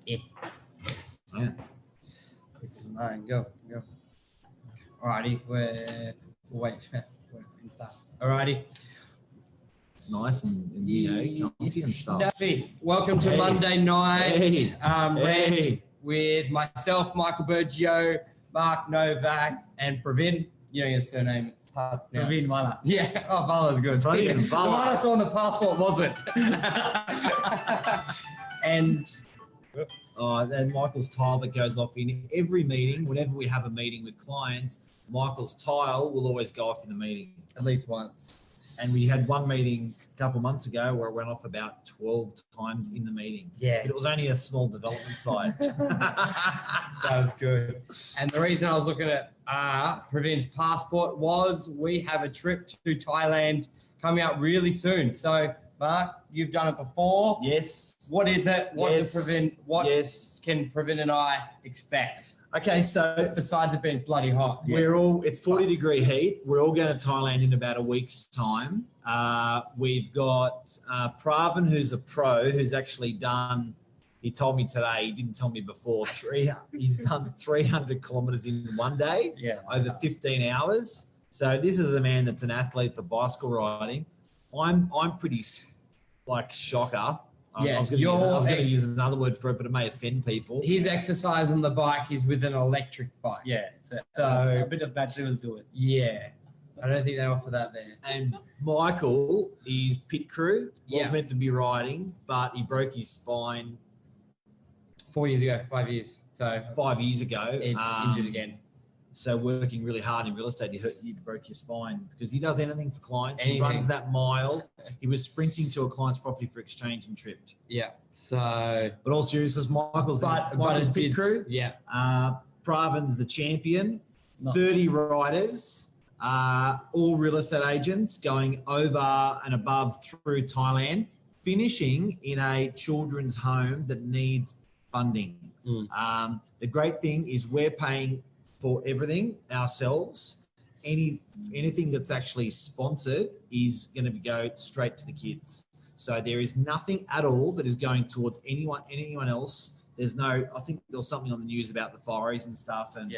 Yeah. Yeah. This is mine. Go. Alrighty, we'll wait for start. Alrighty. It's nice and comfy and stuff. Nafi, welcome to Monday night rant with myself, Michael Bergio, Mark Novak, and Pravin. You know your surname. It's hard to pronounce. Pravin Vala. Yeah. Oh, Vala's good. Vala. The one I saw on the passport wasn't. And Michael's tile that goes off in every meeting. Whenever we have a meeting with clients, Michael's tile will always go off in the meeting. At least once. And we had one meeting a couple of months ago where it went off about 12 times in the meeting. Yeah. But it was only a small development site. Sounds good. And the reason I was looking at Pravin's passport was we have a trip to Thailand coming up really soon. So, Mark, you've done it before. Yes. What is it? What can Pravin and I expect? Okay, so besides it being bloody hot, it's 40-degree heat. We're all going to Thailand in about a week's time. We've got Pravin, who's a pro, who's actually done. He told me today. He didn't tell me before. He's done 300 kilometers in one day. Yeah. Over 15 hours. So this is a man that's an athlete for bicycle riding. I'm pretty shocker. Yeah, I was going to use another word for it, but it may offend people. His exercise on the bike is with an electric bike. Yeah, so a bit of battery will do it. Yeah, I don't think they offer that there. And Michael is pit crew. Was meant to be riding, but he broke his spine 5 years. So 5 years ago, it's injured again. So working really hard in real estate, you broke your spine because he does anything for clients. Anything. He runs that mile. He was sprinting to a client's property for exchange and tripped. Yeah. So, but all seriousness, Michael's pit crew. Yeah. Pravin's the champion. 30 riders, all real estate agents going over and above through Thailand, finishing in a children's home that needs funding. The great thing is we're paying for everything ourselves. Anything that's actually sponsored is going to go straight to the kids. So there is nothing at all that is going towards anyone else. There's no. I think there was something on the news about the fireys and stuff, and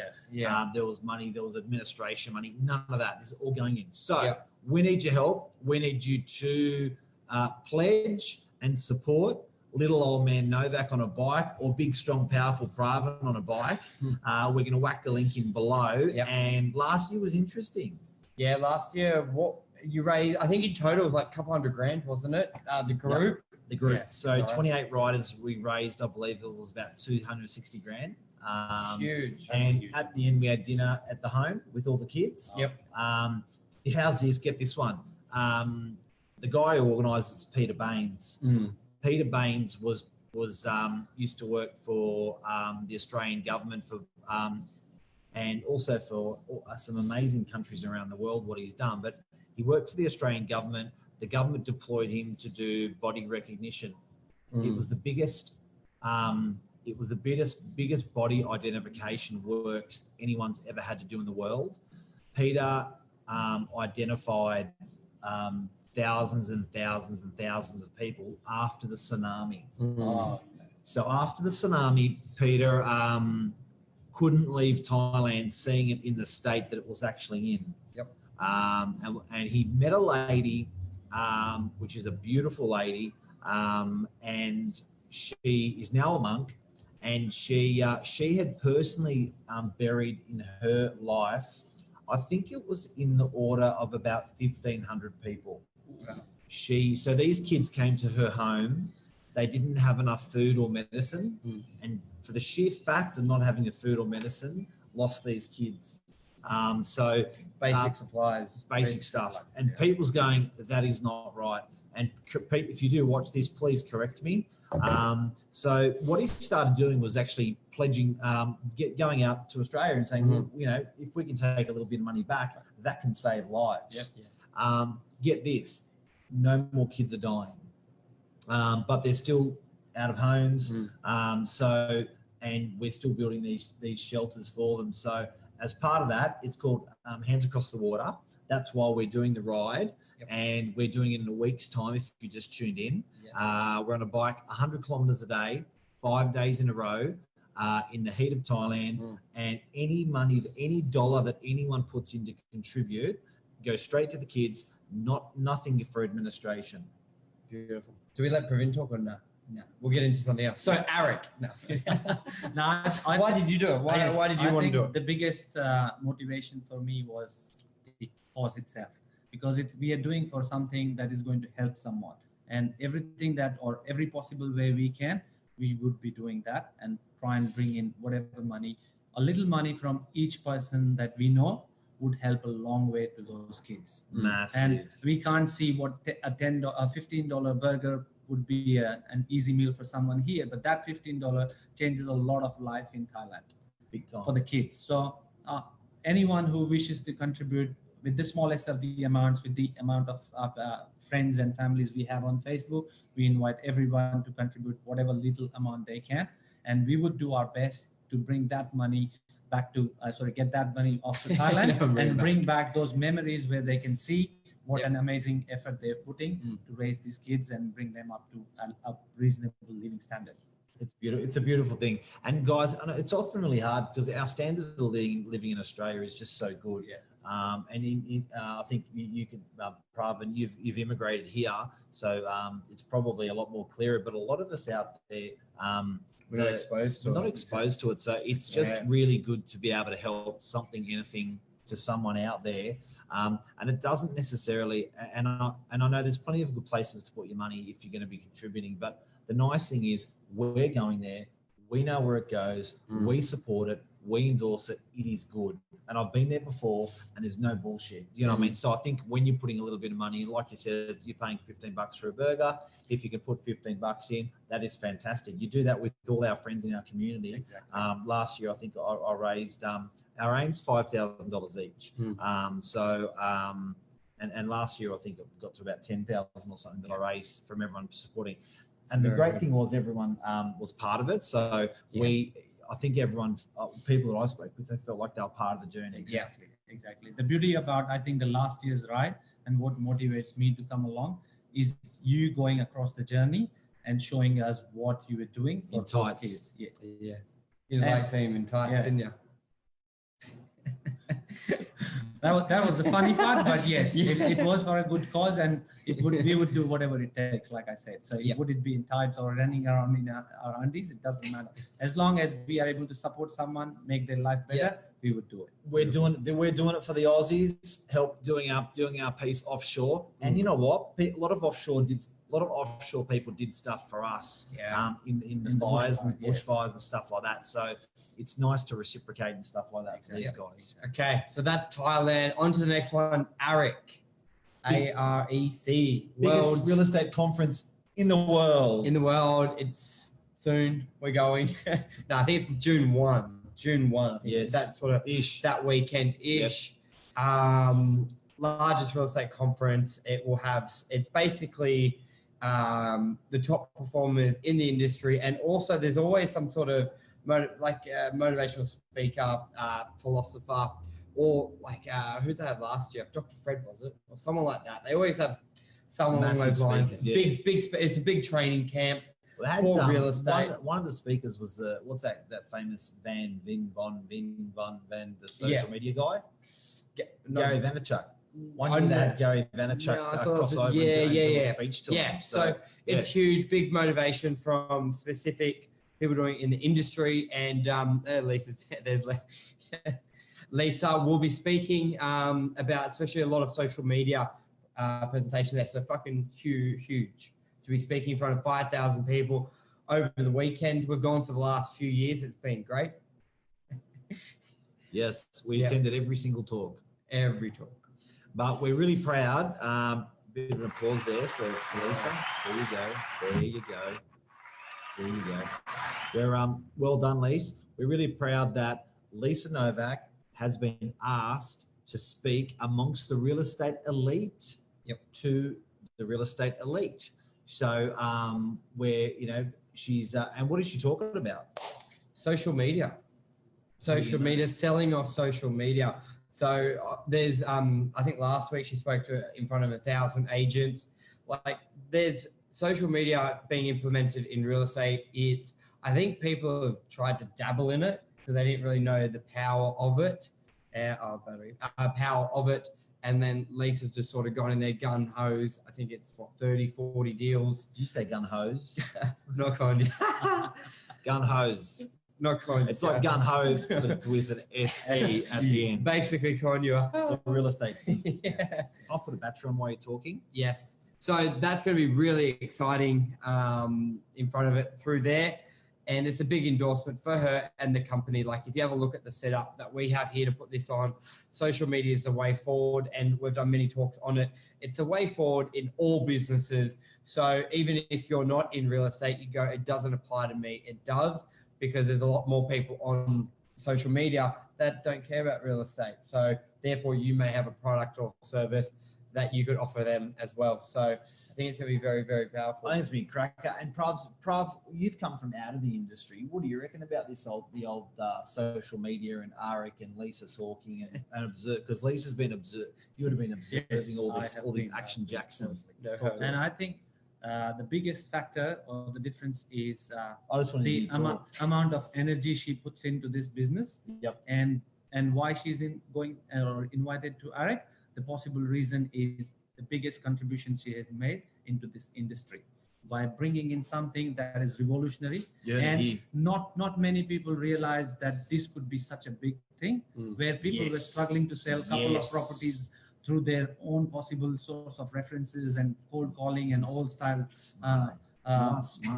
there was money, there was administration money. None of that. This is all going in. So we need your help. We need you to pledge and support little old man Novak on a bike or big, strong, powerful Pravin on a bike. We're going to whack the link in below. Yep. And last year was interesting. Yeah, last year, what you raised, I think in total it was like a couple $100,000, wasn't it? The group? Yep. The group. Yeah, so nice. 28 riders we raised, I believe it was about 260 grand. Huge. And at the end we had dinner at the home with all the kids. Yep. How's this? Get this one. The guy who organised it's Peter Baines. Peter Baines used to work for the Australian government and also for some amazing countries around the world. What he's done, but he worked for the Australian government. The government deployed him to do body recognition. It was the biggest. It was the biggest body identification work anyone's ever had to do in the world. Peter identified thousands and thousands and thousands of people after the tsunami. So after the tsunami, Peter couldn't leave Thailand, seeing it in the state that it was actually in. Yep. And he met a lady, which is a beautiful lady, and she is now a monk, and she had personally buried in her life, I think it was in the order of about 1,500 people. So these kids came to her home. They didn't have enough food or medicine, and for the sheer fact of not having the food or medicine, lost these kids. So basic supplies, basic stuff. And Pete was going, that is not right. And Pete, if you do watch this, please correct me. So what he started doing was actually pledging, going out to Australia and saying, look, if we can take a little bit of money back, that can save lives. Yep. Yes. Get this, no more kids are dying, but they're still out of homes. And we're still building these shelters for them. So as part of that, it's called Hands Across the Water. That's why we're doing the ride. And we're doing it in a week's time if you just tuned in. Yes. We're on a bike 100 kilometres a day, 5 days in a row in the heat of Thailand, and any money, any dollar that anyone puts in to contribute goes straight to the kids, nothing for administration. Beautiful. Do we let Pravin talk or no? No. We'll get into something else. So AREC. No. Why did you do it? Why did you want to do it? The biggest motivation for me was the cause itself, because we are doing for something that is going to help someone, and everything that, or every possible way we can, we would be doing that and try and bring in whatever money, a little money from each person that we know would help a long way to those kids. Massive. And we can't see what a $15 burger would be an easy meal for someone here, but that $15 changes a lot of life in Thailand. Big time. For the kids. So anyone who wishes to contribute with the smallest of the amounts, with the amount of friends and families we have on Facebook, we invite everyone to contribute whatever little amount they can, and we would do our best to bring that money back to, get that money off to Thailand and bring back those memories where they can see what an amazing effort they're putting to raise these kids and bring them up to a reasonable living standard. It's beautiful. It's a beautiful thing. And guys, it's often really hard because our standard of living in Australia is just so good. Yeah. And I think you can, Pravin, you've immigrated here, so it's probably a lot more clearer. But a lot of us out there, we're not exposed to it. So it's just really good to be able to help anything to someone out there. And it doesn't necessarily, and I know there's plenty of good places to put your money if you're going to be contributing, but the nice thing is we're going there, we know where it goes, we support it, we endorse it, it is good. And I've been there before and there's no bullshit. You know what I mean? So I think when you're putting a little bit of money, like you said, you're paying $15 for a burger. If you can put $15 in, that is fantastic. You do that with all our friends in our community. Exactly. Last year, I think I raised, our aim's $5,000 each. And last year, I think it got to about 10,000 or something that I raised from everyone supporting. And the great thing was everyone was part of it. So I think everyone, people that I spoke with, they felt like they were part of the journey. Exactly. The beauty about, I think, the last year's ride and what motivates me to come along is you going across the journey and showing us what you were doing for those kids. Yeah. You like seeing him in tights, didn't you? That was the funny part, but yes, it was for a good cause, and we would do whatever it takes, like I said. So would it be in tights or running around in our undies, it doesn't matter. As long as we are able to support someone, make their life better, we would do it. We're doing it for the Aussies, help doing our piece offshore. And you know what? A lot of offshore people did stuff for us in the fires and the bushfires and stuff like that. So it's nice to reciprocate and stuff like that for these guys. Okay, so that's Thailand. On to the next one, AREC. AREC. Biggest real estate conference in the world. It's soon. We're going. No, I think it's June 1. I think. Yes. That sort of that weekend-ish. Largest real estate conference. It's basically the top performers in the industry, and also there's always some sort of motivational speaker, philosopher, or who they had last year? Dr. Fred, was it? Or someone like that. They always have someone along those lines. It's a big training camp for real estate. One of the speakers was that famous Van, the social media guy? Gary Vaynerchuk. One year they had Gary Vaynerchuk cross over and do a speech to him. So it's huge, big motivation from specific people doing it in the industry. And Lisa will be speaking about especially a lot of social media presentation there. So fucking huge to be speaking in front of 5,000 people over the weekend. We've gone for the last few years. It's been great. Yes, we attended every single talk. Every talk. But we're really proud. Bit of an applause there for Lisa. There you go. We're well done, Lisa. We're really proud that Lisa Novak has been asked to speak amongst the real estate elite to the real estate elite. So she's and what is she talking about? Social media. Selling off social media. So there's, I think last week she spoke in front of 1,000 agents. There's social media being implemented in real estate. I think people have tried to dabble in it because they didn't really know the power of it. Power of it. And then Lisa's just sort of gone in there gun hose. I think it's 30, 40 deals. Did you say gun hose? Not kind. Gun hose. Not kind. It's like gun ho, but it's with an SE at the end. Basically, conure. It's a real estate thing. Yeah. I'll put a battery on while you're talking. Yes. So that's going to be really exciting in front of it through there. And it's a big endorsement for her and the company. Like if you have a look at the setup that we have here to put this on, social media is the way forward. And we've done many talks on it. It's a way forward in all businesses. So even if you're not in real estate, you go, it doesn't apply to me. It does, because there's a lot more people on social media that don't care about real estate. So therefore you may have a product or service that you could offer them as well. So I think it's going to be very, very powerful. I think it's been cracker. And Pravs, you've come from out of the industry. What do you reckon about the old social media and AREC and Lisa talking and observe? Because Lisa's been observed. You would have been observing all these action Jackson. And I think the biggest factor or the difference is I just want the amount of energy she puts into this business. Yep. And why she's going or invited to AREC. The possible reason is the biggest contribution she has made into this industry by bringing in something that is revolutionary. And not many people realize that this could be such a big thing where people were struggling to sell a couple of properties through their own possible source of references and cold calling and old style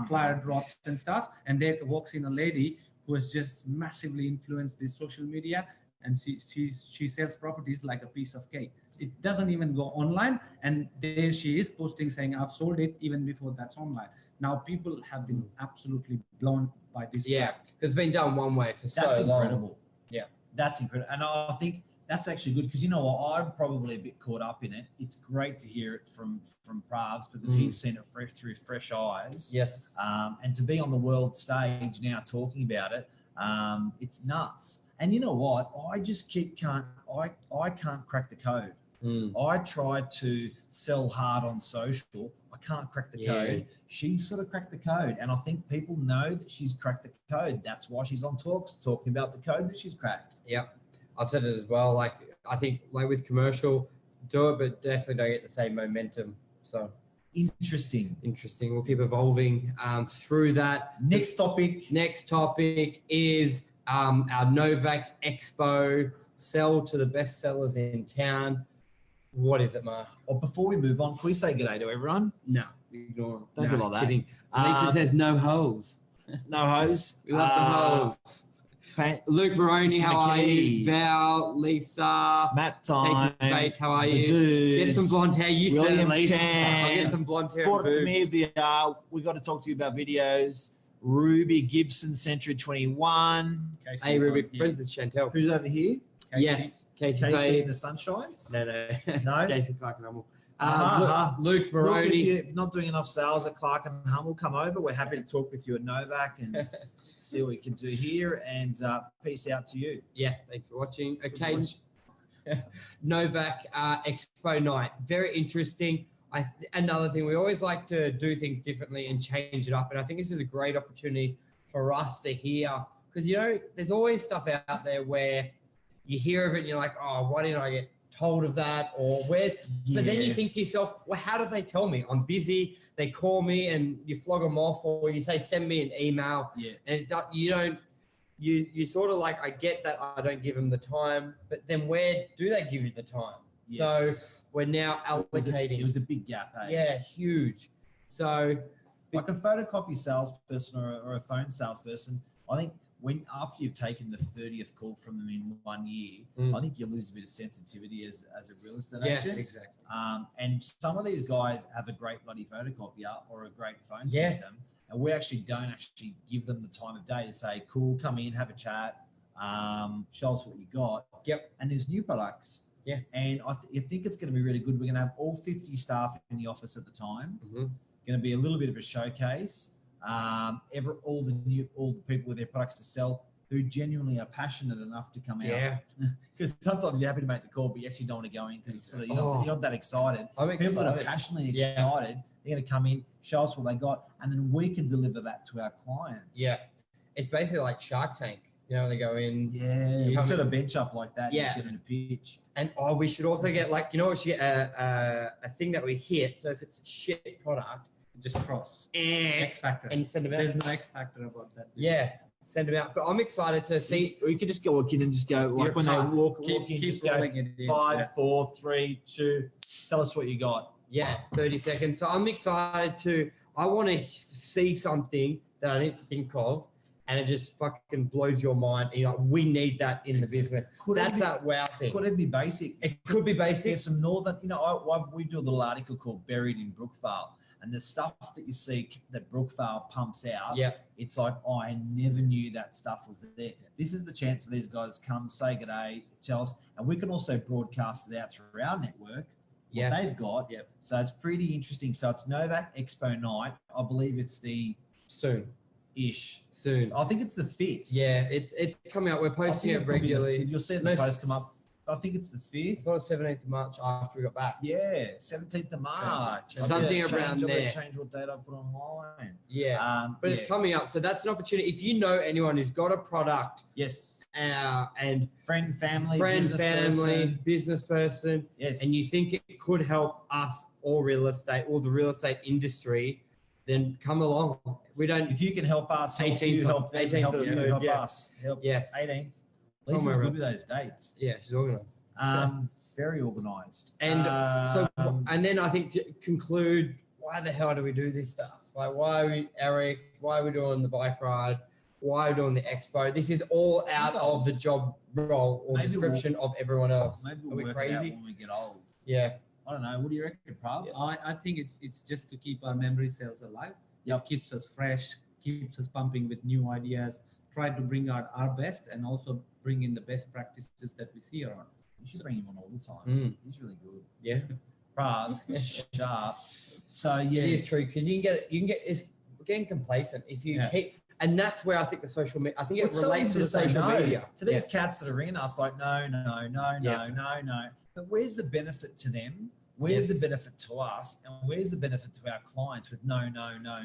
flyer drops and stuff. And there walks in a lady who has just massively influenced this social media, and she sells properties like a piece of cake. It doesn't even go online, and there she is posting saying, I've sold it even before that's online. Now people have been absolutely blown by this. Yeah, because it's been done one way for so long. That's incredible. Yeah. That's incredible. And I think that's actually good, because you know what, I'm probably a bit caught up in it. It's great to hear it from Pravs, because he's seen it through fresh eyes. Yes. And to be on the world stage now talking about it, it's nuts. And you know what? I just can't crack the code. I tried to sell hard on social. I can't crack the code. She's sort of cracked the code. And I think people know that she's cracked the code. That's why she's on talks talking about the code that she's cracked. Yep. I've said it as well. Like, I think like with commercial, do it, but definitely don't get the same momentum. So interesting. We'll keep evolving through that. Next topic is our Novak expo, sell to the best sellers in town. What is it, Mark? Or before we move on, can we say good day to everyone? No, ignore them. Don't be like that. Kidding. Lisa says no holes. No hose. We love the holes. Luke Maroney, how are you? Val, Lisa, Matt Time, Casey Bates, how are you? Dudes. Get some blonde hair. You said William I'll Chan. get some blonde hair. Brought it to me. We got to talk to you about videos. Ruby Gibson, Century 21. Hey, Ruby, friends with Chantel. Who's over here? Yes. Casey in the Sunshines? No. No? Casey Clark and Humble. Luke Maroney. Look, if you're not doing enough sales at Clark and Humble, come over. We're happy to talk with you at Novak and see what we can do here. And peace out to you. Yeah, thanks for watching. Okay, Novak Expo night. Very interesting. Another thing, we always like to do things differently and change it up. And I think this is a great opportunity for us to hear, because, you know, there's always stuff out there where you hear of it and you're like, oh, why didn't I get told of that? Or where? But then you think to yourself, well, how did they tell me? I'm busy. They call me and you flog them off, or you say, send me an email. Yeah. And you sort of like, I get that I don't give them the time, but then where do they give you the time? Yes. So we're now allocating. It was a big gap, eh? Yeah, huge. So like a photocopy salesperson or a phone salesperson, I think after you've taken the 30th call from them in 1 year, I think you lose a bit of sensitivity as a real estate agent. Yes, exactly. And some of these guys have a great bloody photocopier or a great phone system, and we actually don't give them the time of day to say, cool, come in, have a chat, show us what you got. Yep. And there's new products. Yeah. And I think it's going to be really good. We're going to have all 50 staff in the office at the time. Going to be a little bit of a showcase. All the people with their products to sell who genuinely are passionate enough to come out. Yeah. Because sometimes you're happy to make the call, but you actually don't want to go in because you're not that excited. I'm People excited. that are passionately excited, they're going to come in, show us what they got, and then we can deliver that to our clients. Yeah. it's basically like Shark Tank. You know, they go in. Yeah, you come sort in- of bench up like that. Yeah. And just get in a pitch. And we should also get like, you know, we should get a thing that we hit. So if it's a shit product, Just cross. and X factor. you send them out. There's no X factor about that. Yeah, send them out. But I'm excited to see. Or you could just go walk in and just go, like Your when they card. walk Keep in, just go rolling it in. 5, 4, 3, 2. Tell us what you got. Yeah, 30 seconds. So I'm excited to. I want to see something that I didn't think of, and it just fucking blows your mind. And you're like, we need that in the business. Could That's it be, that wow thing. Could it be basic? It could be basic. There's some northern, you know, we do a little article called Buried in Brookvale. And the stuff that you see that Brookvale pumps out, Yeah. it's like, oh, I never knew that stuff was there. This is the chance for these guys to come, say good day, tell us, and we can also broadcast it out through our network, what Yes. they've got. Yep. So it's pretty interesting. So it's Novak Expo night. I believe it's the Soon. I think it's the 5th. Yeah, it's coming out. We're I posting think it could be regularly. you'll see the No, post come up. I think it's the I 5th. thought it was 17th of March after we got back. Yeah, 17th of March. Something I've around got to there. change what date I put online. Yeah. But yeah. it's coming up. So that's an opportunity. If you know anyone who's got a product Yes. and Friend, family, business person, Yes. and you think it could help us or the real estate industry, then come along. We don't. if you can help us, help 18th you, help them, 18th help of you, the help yeah. us, help Yes. 18. Somewhere Lisa's good around. with those dates. Yeah, she's organised. Very organised. And and then I think to conclude, why the hell do we do this stuff? Like, why are we, AREC? Why are we doing the bike ride? Why are we doing the expo? This is all out of the job role or Maybe description of everyone else. maybe Are we'll we work it out crazy? when we get old. Yeah. I don't know. What do you reckon, Prav? I think it's just to keep our memory cells alive. Yep. It keeps us fresh, keeps us pumping with new ideas, try to bring out our best and also bring in the best practices that we see around. You should bring him on all the time. He's really good. Yeah. Prav, sharp. So yeah, It is true because you can get it's getting complacent if you Yeah. keep, and that's where I think the social media. I think it It's so relates easy to the say social no media. to these cats that are ringing us like no. Yeah. But where's the benefit to them? Where's Yes. the benefit to us? And where's the benefit to our clients with no?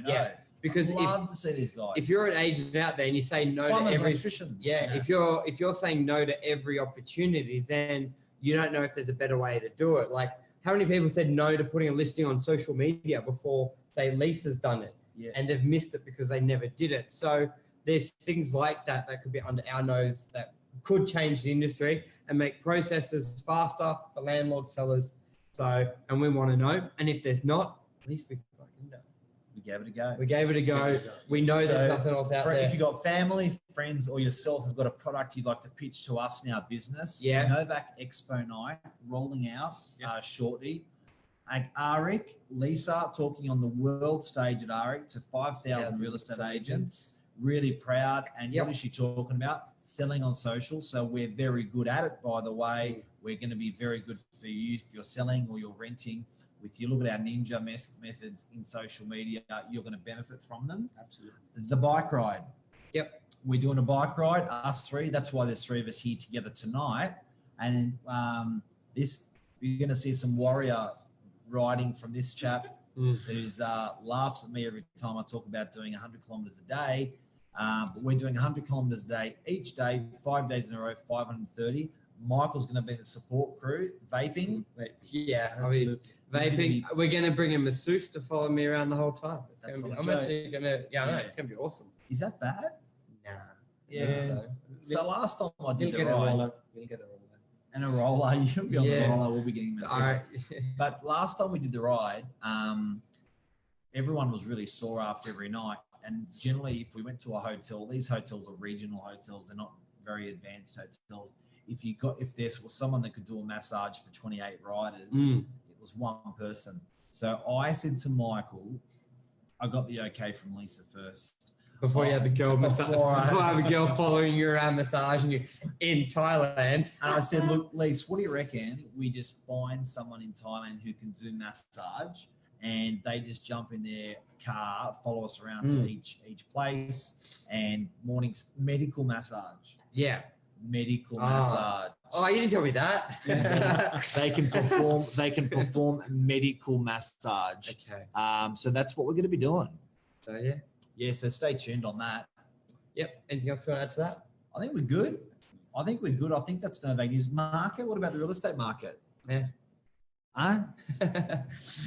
Yeah. Because I'd love to see these guys. if you're an agent out there and you say no Plumbers, to every electricians. yeah, if you're saying no to every opportunity, then you don't know if there's a better way to do it. Like how many people said no to putting a listing on social media before say Lisa's done it Yeah. and they've missed it because they never did it. So there's things like that could be under our nose that could change the industry and make processes faster for landlords, sellers. So, and we want to know. And if there's not, at least we fucking know. We gave it a go. We gave it a go. We know there's So, nothing else out there. If you've got family, friends, or yourself have got a product you'd like to pitch to us in our business, Yeah. Novak Expo night rolling out shortly. At AREC, Lisa talking on the world stage at AREC to 5,000 real estate agents. Really proud. And Yep. what is she talking about? Selling on social. So we're very good at it, by the way. We're going to be very good for you if you're selling or you're renting. If you look at our ninja methods in social media, you're going to benefit from them. Absolutely. The bike ride. Yep. We're doing a bike ride, us three. That's why there's three of us here together tonight. And you're going to see some warrior riding from this chap who's laughs at me every time I talk about doing 100 kilometers a day. But we're doing 100 kilometers a day each day, 5 days in a row, 530. Michael's going to be the support crew, vaping. Yeah, I mean, vaping. We're going to bring a masseuse to follow me around the whole time. It's That's gonna be, not I'm a joke. actually going to, I know, Yeah. it's going to be awesome. Is that bad? Nah. Yeah. So, So last time I We'll did the get a ride roller. We'll get a roller. and a roller, you'll be on the Yeah. roller, we'll be getting massages. all right. But last time we did the ride, everyone was really sore after every night. And generally, if we went to a hotel, these hotels are regional hotels. They're not very advanced hotels. If there was someone that could do a massage for 28 riders, it was one person. So I said to Michael, I got the okay from Lisa first. Before you have a girl massage, before I have a girl following you around massaging you in Thailand. And I said, look, Lisa, what do you reckon? We just find someone in Thailand who can do massage and they just jump in their car, follow us around to each place and mornings medical massage. Yeah. Medical massage. Oh, you didn't tell me that. They can perform medical massage. Okay. So that's what we're going to be doing. So yeah. Yeah, so stay tuned on that. Yep. Anything else you want to add to that? I think we're good. I think we're good. I think that's Novak News market. What about the real estate market? Yeah. Huh?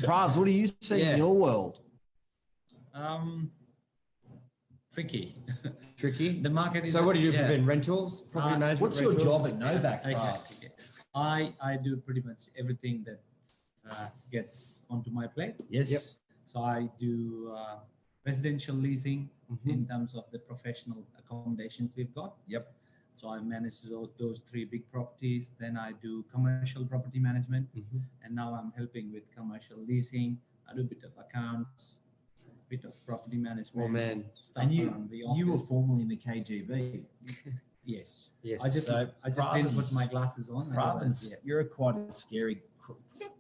Pravs, what do you see in your world? Tricky. Tricky. The market is. So what do you do? yeah. Prevent rentals? Property management. What's your rentals? job at Novak, Okay, Pravs? okay. I do pretty much everything that gets onto my plate. Yes. Yep. So I do residential leasing Mhm. in terms of the professional accommodations we've got. Yep. So I manage those three big properties. Then I do commercial property management, Mhm. and now I'm helping with commercial leasing. I do a bit of accounts, bit of property management. Oh man. Stuff And around the office. you were formerly in the KGB. Yes. Yes. I just So didn't put Pravins- my glasses on. Pravins, Yeah. you're quite a scary.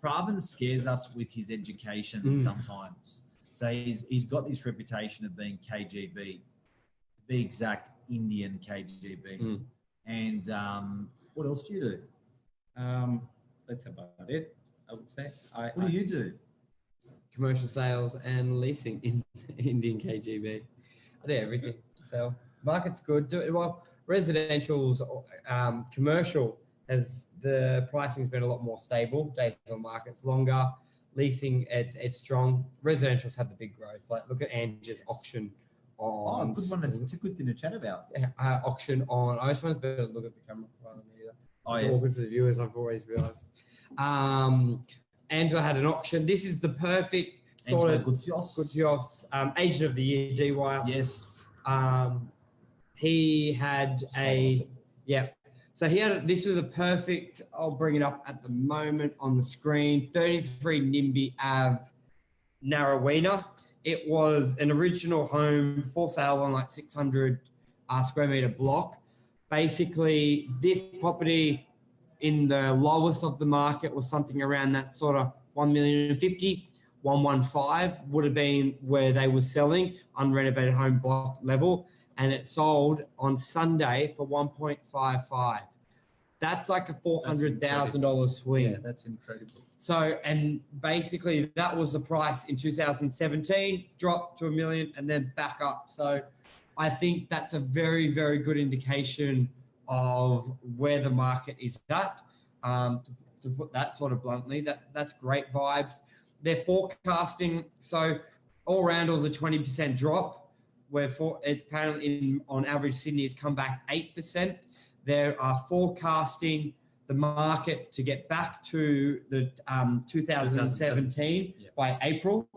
Pravins scares us with his education sometimes. So he's got this reputation of being KGB, to be exact, Indian KGB. Mm. And what else do you do? That's about it, I would say. What do you do? Commercial sales and leasing in Indian KGB. I do everything. So market's good. Well, residential's commercial has the pricing's been a lot more stable. Days on market's longer. Leasing it's strong. Residential's had the big growth. Like look at Angie's auction on. Good one. It's a good thing to chat about. Auction on. I just want to better look at the camera rather than me either. Oh, It's yeah. awkward for the viewers. I've always realised. Angela had an auction. This is the perfect sort Angela of Gutsios. agent of the year, DY. Yes. He had Awesome. So this was a perfect, I'll bring it up at the moment on the screen, 33 NIMBY Ave, Narrowena. It was an original home for sale on like 600 square meter block. Basically, this property in the lowest of the market was something around that sort of 1,050,000, 115 would have been where they were selling unrenovated home block level. And it sold on Sunday for 1.55. That's like a $400,000 swing. Yeah, that's incredible. So, and basically that was the price in 2017, dropped to $1 million and then back up. So I think that's a very, very good indication of where the market is at. To put that sort of bluntly, that's great vibes. They're forecasting, so all round it was a 20% drop. It's apparently on average Sydney has come back 8%. They are forecasting the market to get back to the 2017 by April,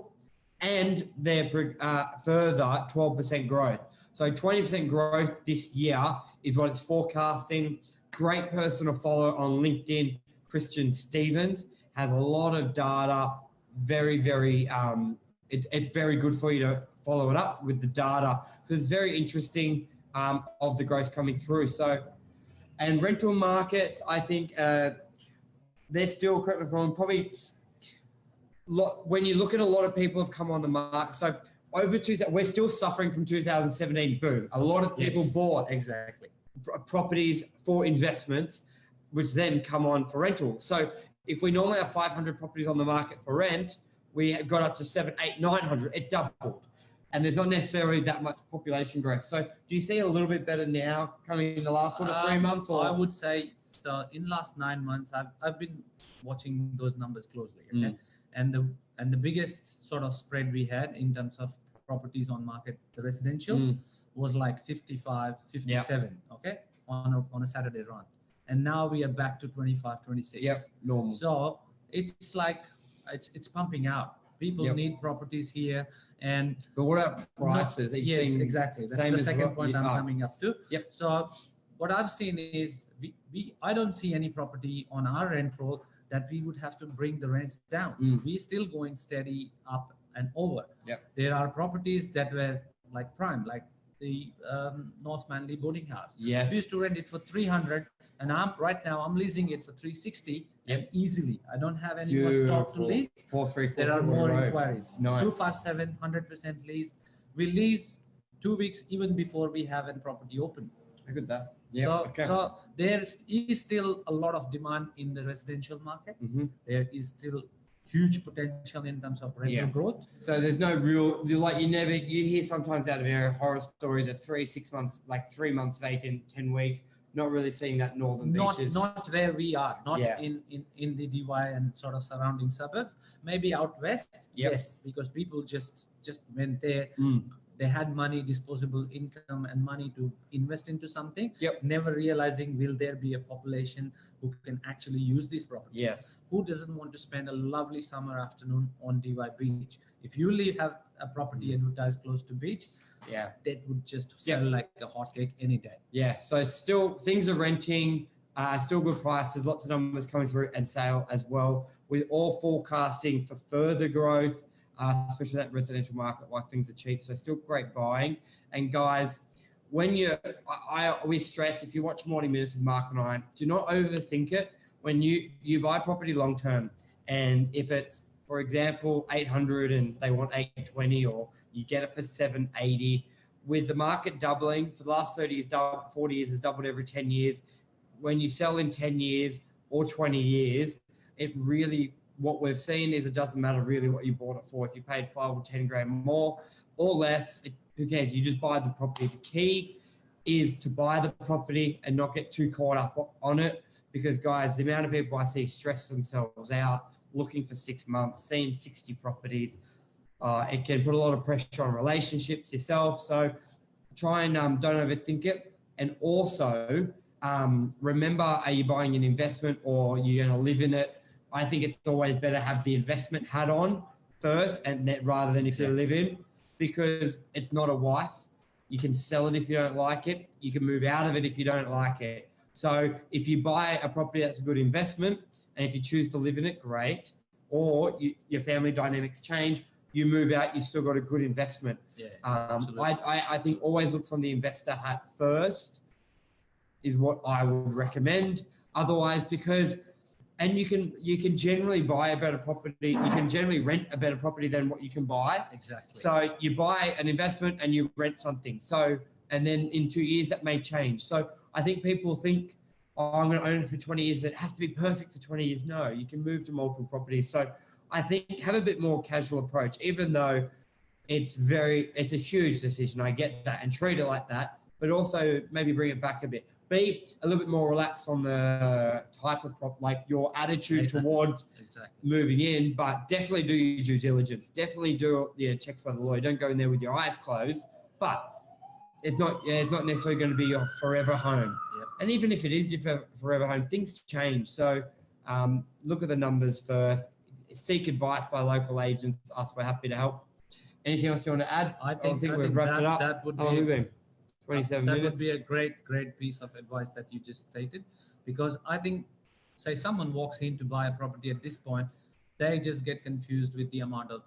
and they're further 12% growth. So 20% growth this year is what it's forecasting. Great person to follow on LinkedIn, Christian Stevens, has a lot of data. Very, very, it's very good for you to follow it up with the data because it's very interesting of the growth coming through. So, and rental markets, I think they're still, correct me if I'm wrong, probably when you look at a lot of people have come on the market. So we're still suffering from 2017 boom. A lot of people bought Exactly. properties for investments, which then come on for rental. So if we normally have 500 properties on the market for rent, we got up to 700, 800, 900. It doubled. And there's not necessarily that much population growth. So do you see it a little bit better now coming in the last sort of 3 months? Or I would say so. In last 9 months, I've been watching those numbers closely. Okay? And the biggest sort of spread we had in terms of properties on market, the residential was like 55, 57. Okay, on a Saturday run, and now we are back to 25, 26. Yep, normal. So it's like it's pumping out. People need properties here. But what about prices? Yes, exactly. That's the second point I'm coming up to. Yep. So what I've seen is I don't see any property on our rent roll that we would have to bring the rents down. We're still going steady up and over. Yep. There are properties that were like prime, like the North Manly boarding house. Yes. We used to rent it for 300, and right now I'm leasing it for 360. And easily. I don't have any more stock to lease. 434. There are more inquiries. Nice. 257, 100% leased. We lease 2 weeks even before we have a property open. Look at that. So there is still a lot of demand in the residential market. There is still huge potential in terms of rental growth. So there's no real, like you hear sometimes out of area horror stories of 3-6 months, like 3 months vacant, 10 weeks, not really seeing that northern beaches. Not where we are, not in the DY and sort of surrounding suburbs, maybe out west, yes, because people just went there. They had money, disposable income and money to invest into something, never realizing will there be a population who can actually use these properties. Yes. Who doesn't want to spend a lovely summer afternoon on DY beach? If you have a property advertised close to beach, that would just sell like a hotcake any day. Yeah, so still things are renting, still good prices, lots of numbers coming through and sale as well. We're all forecasting for further growth, especially that residential market while things are cheap. So still great buying. And guys, when I always stress, if you watch Morning Minutes with Mark and I, do not overthink it. When you buy property long term, and if it's, for example, 800 and they want 820, or you get it for 780, with the market doubling for the last 30 years, 40 years has doubled every 10 years. When you sell in 10 years or 20 years, it really, what we've seen is it doesn't matter really what you bought it for. If you paid 5 or 10 grand more or less, who cares? You just buy the property. The key is to buy the property and not get too caught up on it, because guys, the amount of people I see stress themselves out looking for 6 months, seeing 60 properties, it can put a lot of pressure on relationships, yourself. So try and don't overthink it. And also remember, are you buying an investment or you're going to live in it? I think it's always better to have the investment hat on first, and that rather than if you live in, because it's not a wife. You can sell it if you don't like it. You can move out of it if you don't like it. So if you buy a property that's a good investment, and if you choose to live in it, great. Or your family dynamics change, you move out, you've still got a good investment. I think always look from the investor hat first is what I would recommend. Otherwise, because and you can generally buy a better property. You can generally rent a better property than what you can buy. Exactly. So you buy an investment and you rent something. So, and then in 2 years that may change. So I think people think, oh, I'm going to own it for 20 years. It has to be perfect for 20 years. No, you can move to multiple properties. So I think have a bit more casual approach, even though it's a huge decision. I get that, and treat it like that, but also maybe bring it back a bit. Be a little bit more relaxed on the type of like your attitude towards moving in, but definitely do your due diligence. Definitely do your checks by the lawyer. Don't go in there with your eyes closed, but it's not necessarily going to be your forever home. And even if it is your forever home, things change. So look at the numbers first. Seek advice by local agents. Us, we're happy to help. Anything else you want to add? I think we've wrapped it up. That would How long have we been? 27 minutes. That would be a great piece of advice that you just stated, because I think, say someone walks in to buy a property at this point, they just get confused with the amount of,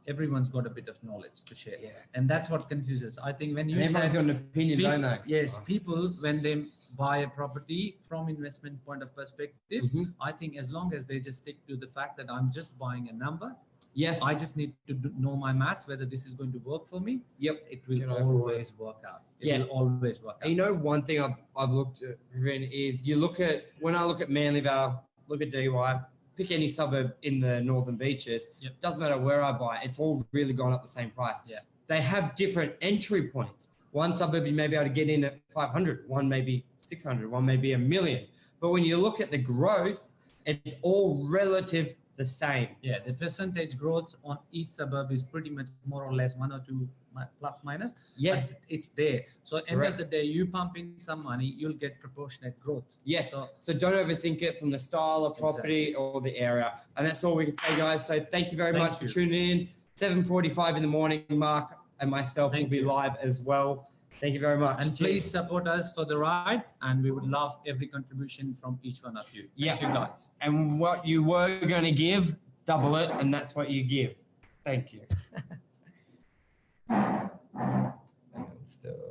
everyone's got a bit of knowledge to share, and that's what confuses. I think when you everyone's got an opinion, don't they? Yes, people when they buy a property from investment point of perspective, I think as long as they just stick to the fact that I'm just buying a number. Yes, I just need to know my maths, whether this is going to work for me. It will always work out. It will always work out. And one thing I've looked at is when I look at Manly Vale, look at DY, pick any suburb in the northern beaches. Doesn't matter where I buy, it's all really gone up the same price. They have different entry points. One suburb you may be able to get in at 500, one maybe 600, one maybe $1 million. But when you look at the growth, it's all relative the same. The percentage growth on each suburb is pretty much more or less 1 or 2 plus minus. But it's there. So end of the day, you pump in some money, you'll get proportionate growth. Yes. So don't overthink it from the style of property or the area. And that's all we can say, guys. So thank you very much for tuning in. 7:45 in the morning. Mark and myself will be live as well. Thank you very much. And please support us for the ride. And we would love every contribution from each one of you. Thank you, guys. And what you were going to give, double it. And that's what you give. Thank you. Still.